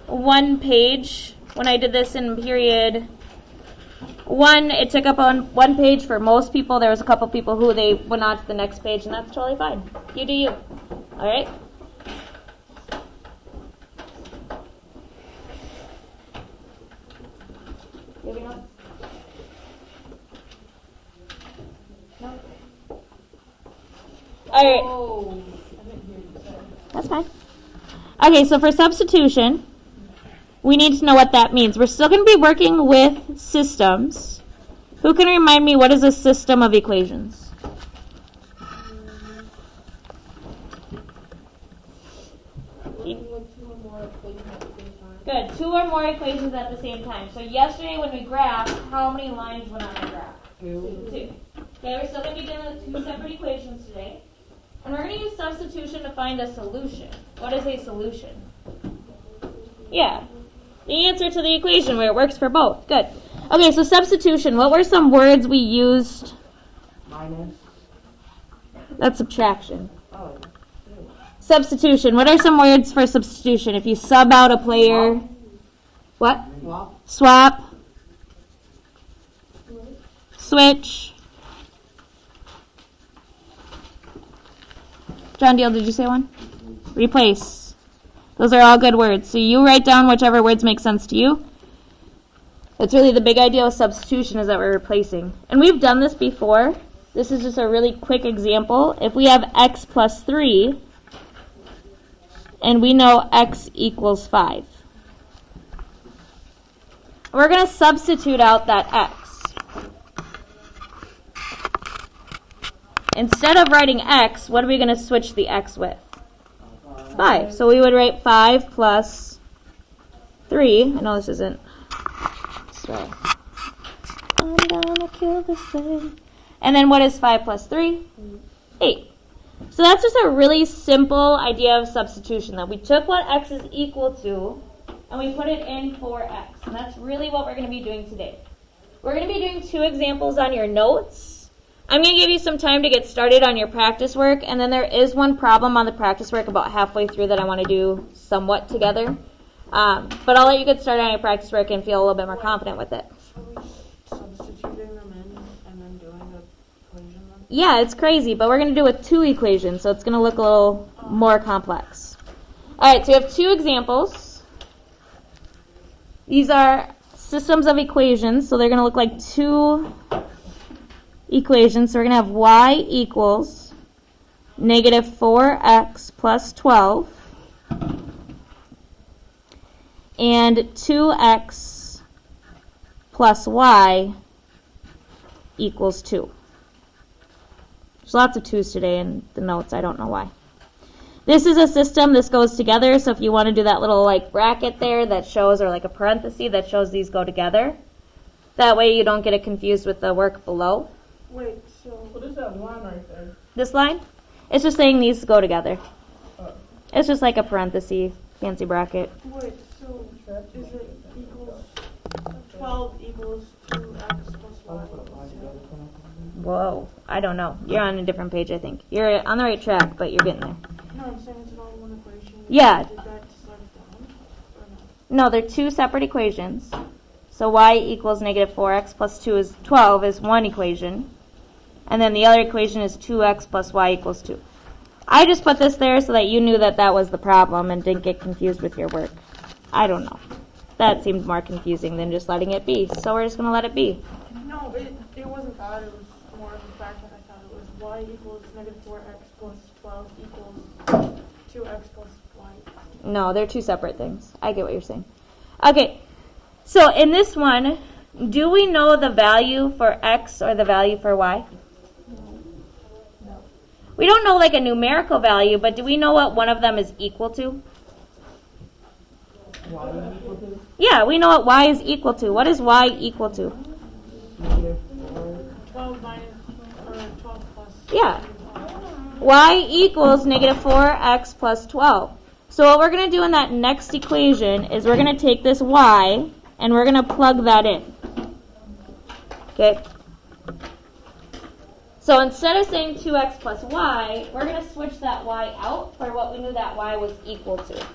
one page. When I did this in period 1, it took up on one page for most people. There was a couple people who they went on to the next page, and that's totally fine. You do you. All right? Moving on. No. All right. Oh, I didn't hear you say. That's fine. Okay, so for substitution, we need to know what that means. We're still going to be working with systems. Who can remind me what is a system of equations? Good. 2 or more equations at the same time. So yesterday when we graphed, how many lines went on our graph? 2. Okay, we're still going to be dealing with 2 separate equations today. And we're going to use substitution to find a solution. What is a solution? Yeah. The answer to the equation where it works for both. Good. Okay, so substitution. What were some words we used? Minus. That's subtraction. Oh. Substitution. What are some words for substitution? If you sub out a player. What? Swap. Swap. Switch. John Deal, did you say one? Replace. Those are all good words. So you write down whichever words make sense to you. That's really the big idea of substitution, is that we're replacing. And we've done this before. This is just a really quick example. If we have x plus 3, and we know x equals 5. We're going to substitute out that x. Instead of writing x, what are we going to switch the x with? 5. So we would write 5 plus 3. I know this isn't. So I'm gonna kill this thing. And then what is 5 plus 3? 8. So that's just a really simple idea of substitution, that we took what x is equal to and we put it in for x. And that's really what we're going to be doing today. We're going to be doing 2 examples on your notes. I'm going to give you some time to get started on your practice work, and then there is one problem on the practice work about halfway through that I want to do somewhat together. But I'll let you get started on your practice work and feel a little bit more confident with it. Are we substituting them in and then doing the equation then? Yeah, it's crazy, but we're going to do it with 2 equations, so it's going to look a little more complex. All right, so we have 2 examples. These are systems of equations, so they're going to look like 2 equations. So we're going to have y equals negative 4x plus 12 and 2x plus y equals 2. There's lots of 2's today in the notes. I don't know why. This is a system. This goes together. So if you want to do that little like bracket there that shows, or like a parenthesis that shows these go together, that way you don't get it confused with the work below. Wait, so what is that line right there? This line? It's just saying these go together. It's just like a parenthesis, fancy bracket. Wait, so is it equals 12 equals 2x plus y equals 2? Whoa, I don't know. You're on a different page, I think. You're on the right track, but you're getting there. No, I'm saying it's all one equation. Yeah. Did that slow it down or no? No, they're 2 separate equations. So y equals negative 4x plus 2 is 12 is one equation. And then the other equation is 2x plus y equals 2. I just put this there so that you knew that that was the problem and didn't get confused with your work. I don't know. That seemed more confusing than just letting it be. So we're just going to let it be. No, it wasn't that. It was more of the fact that I thought it was y equals negative 4x plus 12 equals 2x plus y. No, they're 2 separate things. I get what you're saying. Okay, so in this one, do we know the value for x or the value for y? No. We don't know like a numerical value, but do we know what one of them is equal to? Y is equal to? Yeah, we know what y is equal to. What is y equal to? Negative 12 minus, or 12 plus. Yeah. Y equals negative 4x plus 12. So what we're going to do in that next equation is we're going to take this y and we're going to plug that in. Okay? So instead of saying 2x plus y, we're going to switch that y out for what we knew that y was equal to.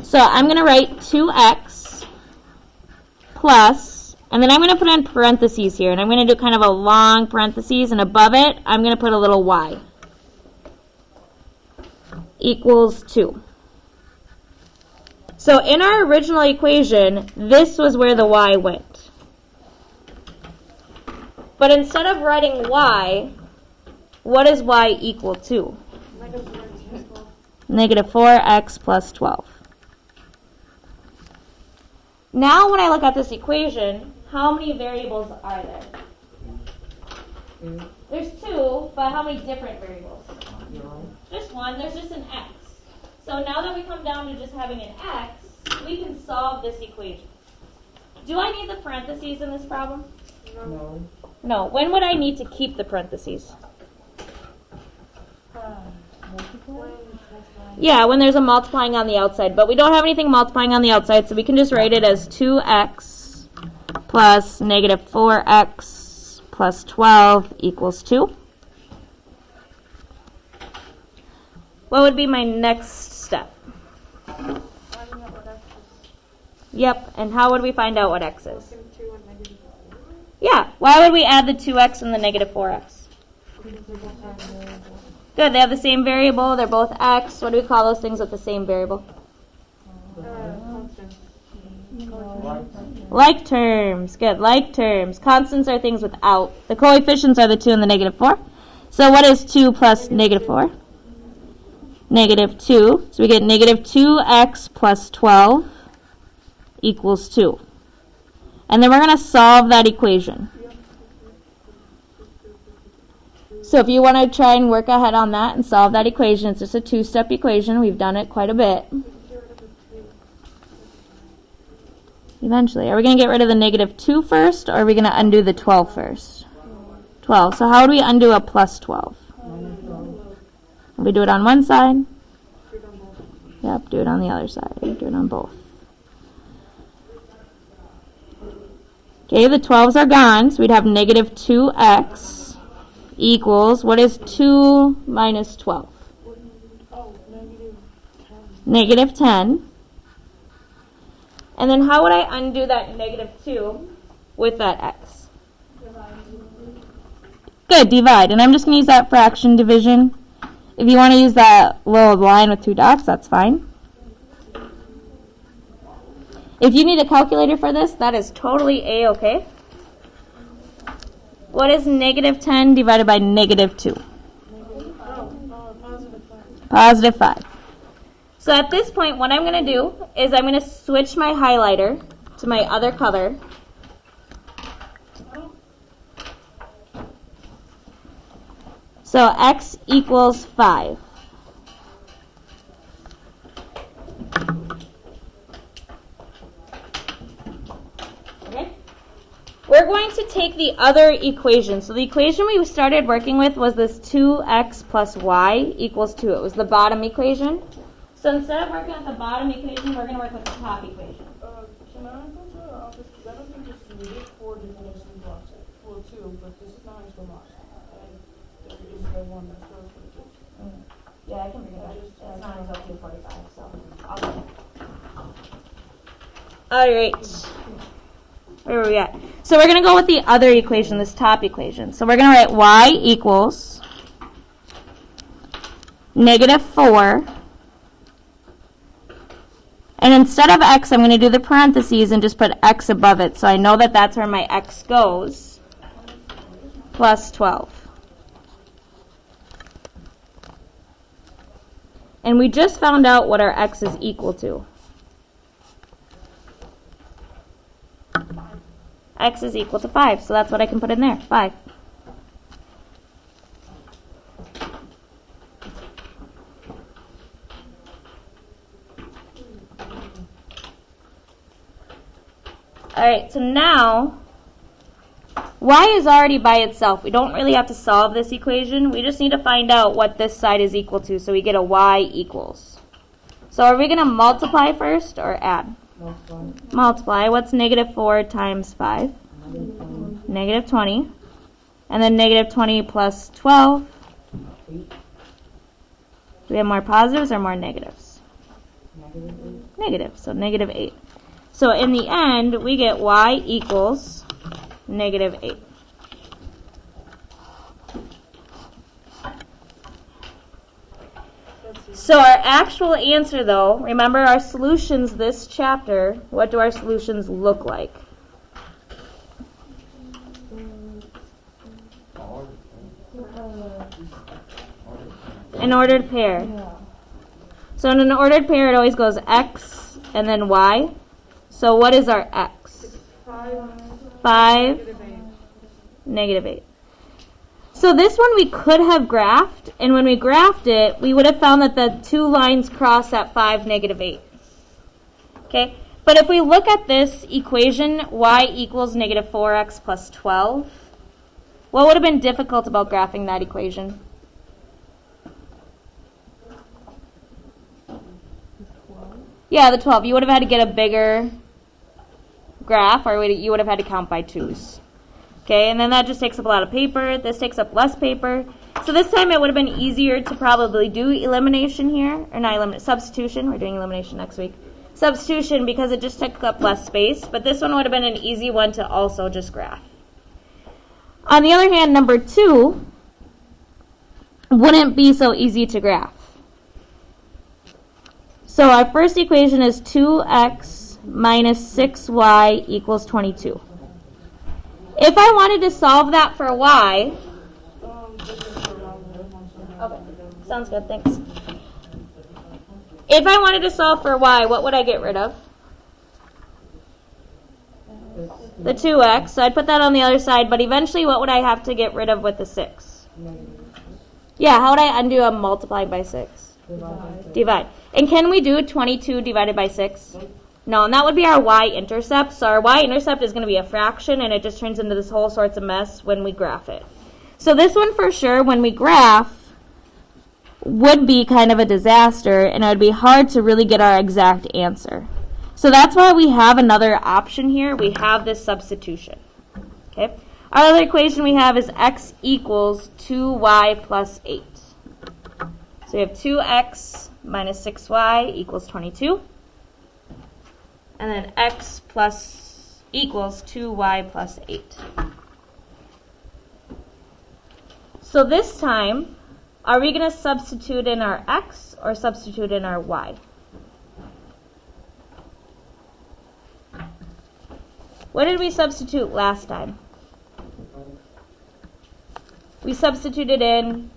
So I'm going to write 2x plus, and then I'm going to put in parentheses here, and I'm going to do kind of a long parentheses, and above it, I'm going to put a little y equals 2. So in our original equation, this was where the y went. But instead of writing y, what is y equal to? Negative 4x plus 12. Now when I look at this equation, how many variables are there? There's 2, but how many different variables? Just one. There's just an x. So now that we come down to just having an x, we can solve this equation. Do I need the parentheses in this problem? No. No. When would I need to keep the parentheses? Yeah, when there's a multiplying on the outside. But we don't have anything multiplying on the outside, so we can just write it as 2x plus negative 4x plus 12 equals 2. What would be my next step? Yep, and how would we find out what x is? Yeah, why would we add the 2x and the negative 4x? Good, they have the same variable, they're both x. What do we call those things with the same variable? Like terms. Good, like terms. Constants are things without. The coefficients are the 2 and the negative 4. So what is 2 plus negative 4? Negative 2. So we get negative 2x plus 12 equals 2. And then we're going to solve that equation. So if you want to try and work ahead on that and solve that equation, it's just a 2-step equation. We've done it quite a bit. Eventually. Are we going to get rid of the negative 2 first, or are we going to undo the 12 first? 12. So how would we undo a plus 12? We do it on one side. Yep, do it on the other side. Do it on both. Okay, the 12s are gone, so we'd have negative 2x equals, what is 2 minus 12? Negative 10. And then how would I undo that negative 2 with that x? Good, divide. And I'm just going to use that fraction division. If you want to use that little line with 2 dots, that's fine. If you need a calculator for this, that is totally A-okay. What is negative 10 divided by negative 2? Positive 5. So at this point, what I'm going to do is I'm going to switch my highlighter to my other color. So x equals 5. Okay? We're going to take the other equation. So the equation we started working with was this 2x plus y equals 2. It was the bottom equation. So instead of working with the bottom equation, we're going to work with the top equation. Can I go to the office? Because I don't think it's needed for definition blocks. Well, 2, but this is not actual blocks. There is the one that goes with it. Yeah, I can bring it up. It's not until 2:45, so I'll go. All right. Where are we at? So we're going to go with the other equation, this top equation. So we're going to write y equals negative 4. And instead of x, I'm going to do the parentheses and just put x above it. So I know that that's where my x goes, plus 12. And we just found out what our x is equal to. X is equal to 5, so that's what I can put in there, 5. Alright, so now, y is already by itself. We don't really have to solve this equation. We just need to find out what this side is equal to, so we get a y equals. So are we going to multiply first or add? Multiply. What's negative 4 times 5? Negative 20. And then negative 20 plus 12. Do we have more positives or more negatives? Negative, so negative 8. So in the end, we get y equals negative 8. So our actual answer, though, remember our solutions this chapter, what do our solutions look like? An ordered pair. So in an ordered pair, it always goes x and then y. So what is our x? 5, negative 8. So this one we could have graphed, and when we graphed it, we would have found that the two lines cross at 5, negative 8. Okay? But if we look at this equation, y equals negative 4x plus 12, what would have been difficult about graphing that equation? Yeah, the 12. You would have had to get a bigger graph, or you would have had to count by 2s. Okay, and then that just takes up a lot of paper. This takes up less paper. So this time it would have been easier to probably do elimination here, or not substitution. We're doing elimination next week. Substitution, because it just took up less space. But this one would have been an easy one to also just graph. On the other hand, number 2 wouldn't be so easy to graph. So our first equation is 2x minus 6y equals 22. If I wanted to solve that for y, okay, sounds good, thanks. If I wanted to solve for y, what would I get rid of? The 2x, so I'd put that on the other side, but eventually what would I have to get rid of with the 6? Yeah, how would I undo a multiplying by 6? Divide. And can we do 22 divided by 6? No, and that would be our y-intercept. So our y-intercept is going to be a fraction, and it just turns into this whole sorts of mess when we graph it. So this one for sure, when we graph, would be kind of a disaster, and it would be hard to really get our exact answer. So that's why we have another option here. We have this substitution. Okay. Our other equation we have is x equals 2y plus 8. So we have 2x minus 6y equals 22. And then x plus equals 2y plus 8. So this time, are we going to substitute in our x or substitute in our y? What did we substitute last time? We substituted in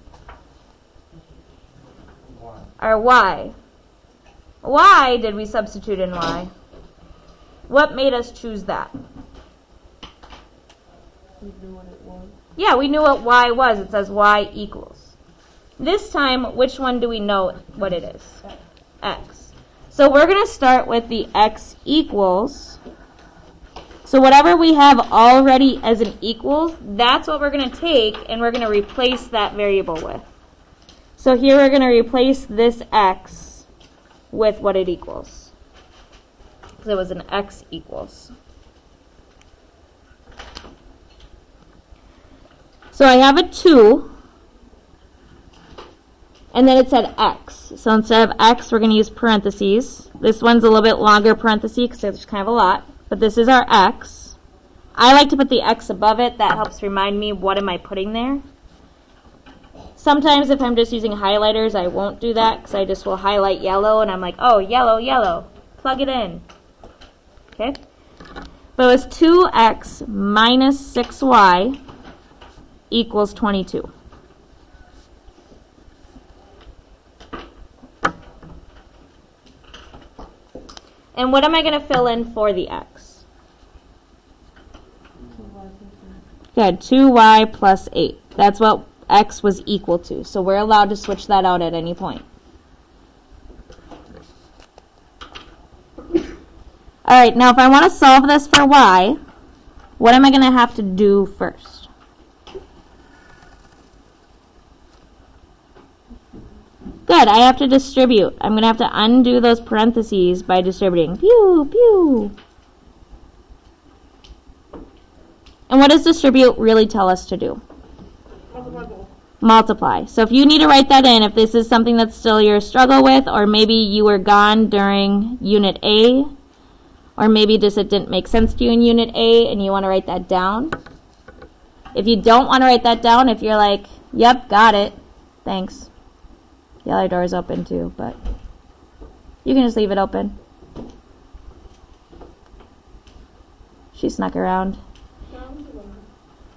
our y. Why did we substitute in y? What made us choose that? We knew what it was. Yeah, we knew what y was. It says y equals. This time, which one do we know what it is? X. So we're going to start with the x equals. So whatever we have already as an equals, that's what we're going to take, and we're going to replace that variable with. So here we're going to replace this x with what it equals. Because it was an x equals. So I have a 2, and then it said x. So instead of x, we're going to use parentheses. This one's a little bit longer parenthesis because there's kind of a lot. But this is our x. I like to put the x above it. That helps remind me what am I putting there. Sometimes if I'm just using highlighters, I won't do that because I just will highlight yellow, and I'm like, oh, yellow, yellow. Plug it in. Okay? But it was 2x minus 6y equals 22. And what am I going to fill in for the x? Good, 2y plus 8. That's what x was equal to. So we're allowed to switch that out at any point. All right, now if I want to solve this for y, what am I going to have to do first? Good, I have to distribute. I'm going to have to undo those parentheses by distributing. Pew, pew. And what does distribute really tell us to do? Multiply both. multiply. So if you need to write that in, if this is something that's still your struggle with, or maybe you were gone during Unit A, or maybe just it didn't make sense to you in Unit A and you want to write that down. If you don't want to write that down, if you're like, yep, got it, thanks. The other door is open too, but you can just leave it open. She snuck around.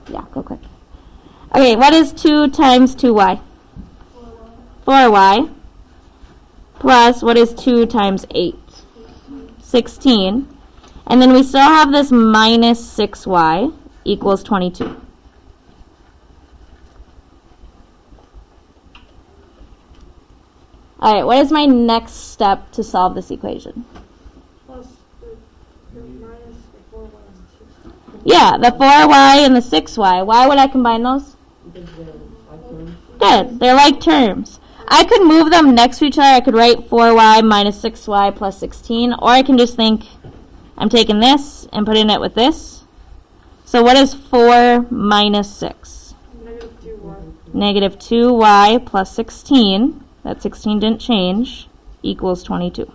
Yeah, go quick. Okay, what is 2 times 2y? 4y. Plus, what is 2 times 8? 16. And then we still have this minus 6y equals 22. All right, what is my next step to solve this equation? Plus the minus the 4y and 6. Yeah, the 4y and the 6y. Why would I combine those? Good, they're like terms. I could move them next to each other. I could write 4y minus 6y plus 16, or I can just think I'm taking this and putting it with this. So what is 4 minus 6? Negative 2y. Negative 2y plus 16, that 16 didn't change, equals 22.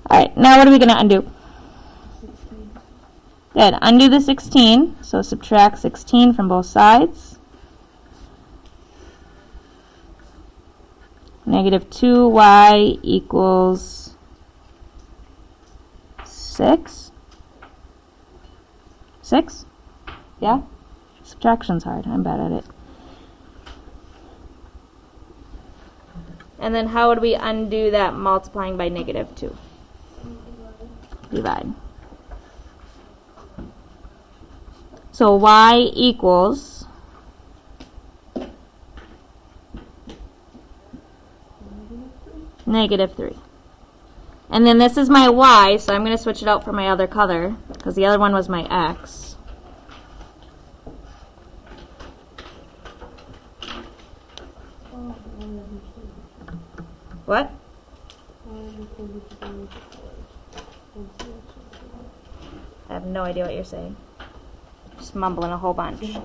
All right, now what are we going to undo? 16. Good. Undo the 16, so subtract 16 from both sides. Negative 2y equals 6. 6? Yeah? Subtraction's hard. I'm bad at it. And then how would we undo that multiplying by negative 2? Divide. So y equals negative 3. And then this is my y, so I'm going to switch it out for my other color, because the other one was my x. What? I have no idea what you're saying. Just mumbling a whole bunch.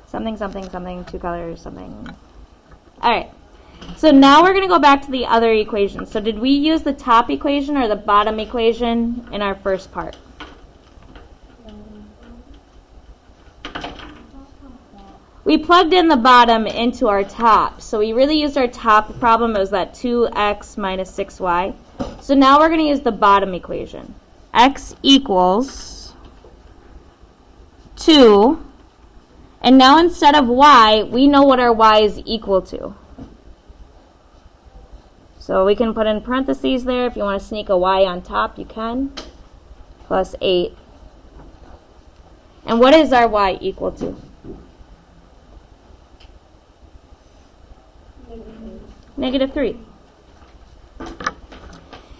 Something, something, something, 2 colors, something. Alright. So now we're going to go back to the other equation. So did we use the top equation or the bottom equation in our first part? We plugged in the bottom into our top. So we really used our top problem. It was that 2x minus 6y. So now we're going to use the bottom equation. X equals 2. And now instead of y, we know what our y is equal to. So we can put in parentheses there. If you want to sneak a y on top, you can. Plus 8. And what is our y equal to? Negative 3.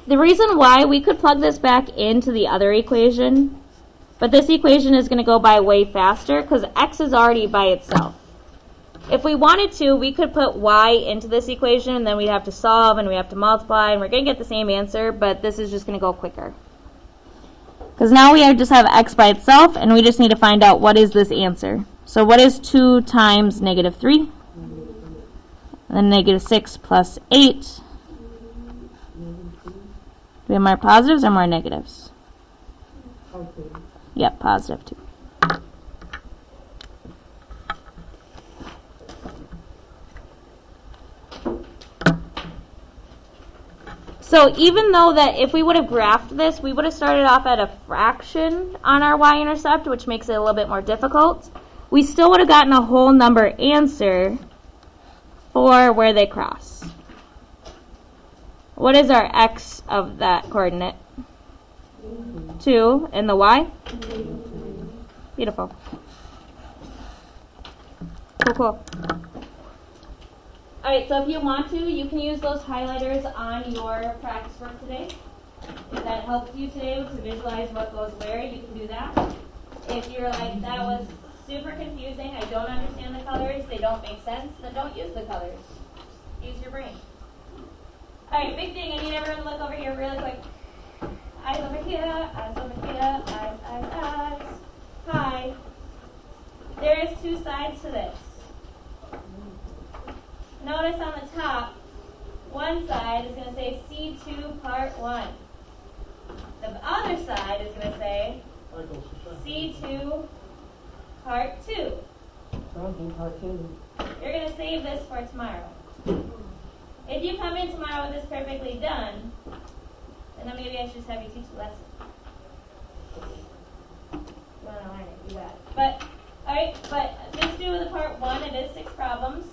The reason why we could plug this back into the other equation, but this equation is going to go by way faster because x is already by itself. If we wanted to, we could put y into this equation, and then we'd have to solve, and we have to multiply, and we're going to get the same answer, but this is just going to go quicker. Because now we just have x by itself, and we just need to find out what is this answer. So what is 2 times negative 3? And then negative 6 plus 8. Do we have more positives or more negatives? Yep, positive 2. So even though that if we would have graphed this, we would have started off at a fraction on our y-intercept, which makes it a little bit more difficult, we still would have gotten a whole number answer for where they cross. What is our x of that coordinate? 2. And the y? Beautiful. Cool, cool. Alright, so if you want to, you can use those highlighters on your practice work today. If that helped you today to visualize what goes where, you can do that. If you're like, that was super confusing, I don't understand the colors, they don't make sense, then don't use the colors. Use your brain. Alright, big thing, I need everyone to look over here really quick. Eyes over here, eyes over here, eyes. Hi. There is two sides to this. Notice on the top, one side is going to say C2 part 1. The other side is going to say C2 part 2. You're going to save this for tomorrow. If you come in tomorrow with this perfectly done, then maybe I should just have you teach the lesson. You want to learn it, you got it. But, alright, but just do the part 1, it is 6 problems.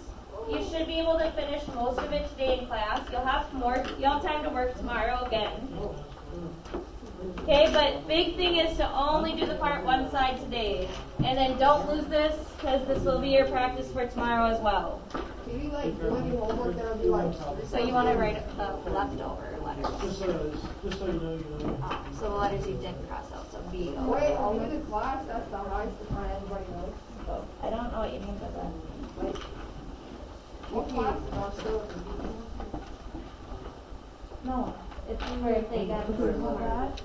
You should be able to finish most of it today in class. You'll have time to work tomorrow again. Okay, but big thing is to only do the part 1 side today. And then don't lose this, because this will be your practice for tomorrow as well. Can you like do any homework that'll be like? So you want to write the leftover letters. Just so you know. So the letters you didn't cross out, so B, O, Wait, O. I'm in the class. That's not nice to find everybody knows. I don't know what you mean by that. Like, what class? I'm still. No, it's where if they got this homework.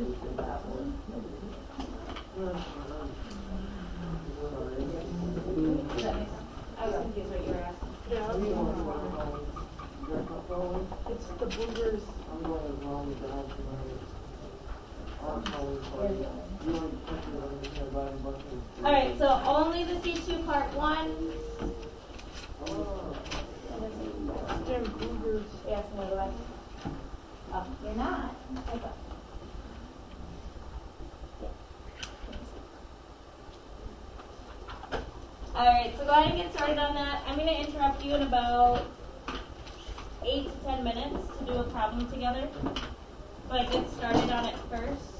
Does that make sense? I was confused what you were asking. Yeah, it's the boogers. Alright, so only the C2 part 1. Them boogers. Yes, no, go back. Oh, you're not. Okay. Alright, so go ahead and get started on that. I'm going to interrupt you in about 8 to 10 minutes to do a problem together. But get started on it first.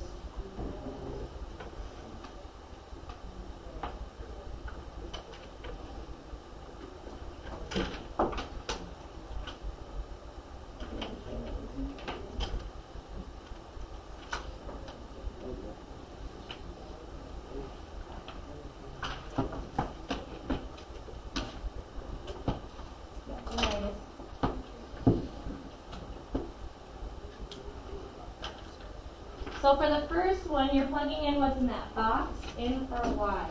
So for the first one, you're plugging in what's in that box in for Y.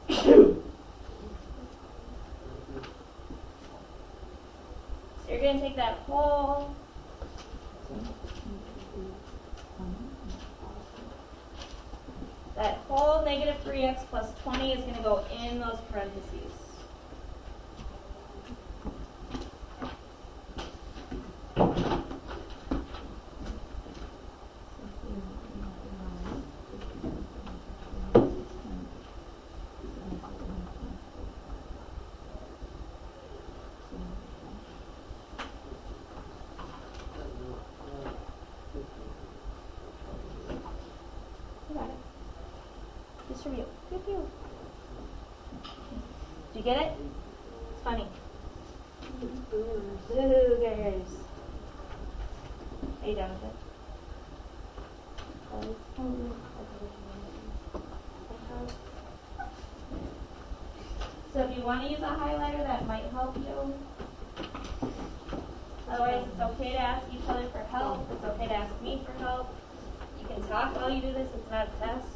So you're going to take that whole negative 3x plus 20 is going to go in those parentheses. Distribute. Pew pew. Did you get it? It's funny. Boogers. Are you done with it? So if you want to use a highlighter, that might help you. Otherwise, it's okay to ask each other for help. It's okay to ask me for help. You can talk while you do this. It's not a test.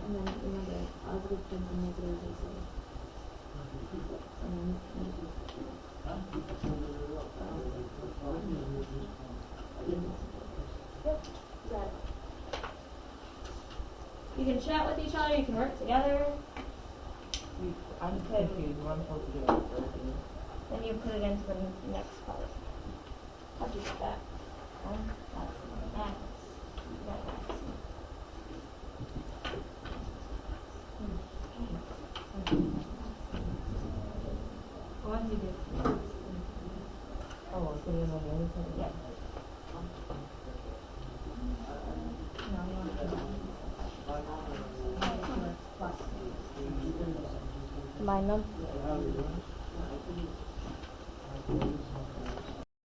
And then remember, positive terms and negatives are zero. Yep, got it. You can chat with each other, you can work together. I'm confused. What am I supposed to do first? Then you put it into the next part. How'd you get that? That's X. put it on the other side. Yeah. Combine them.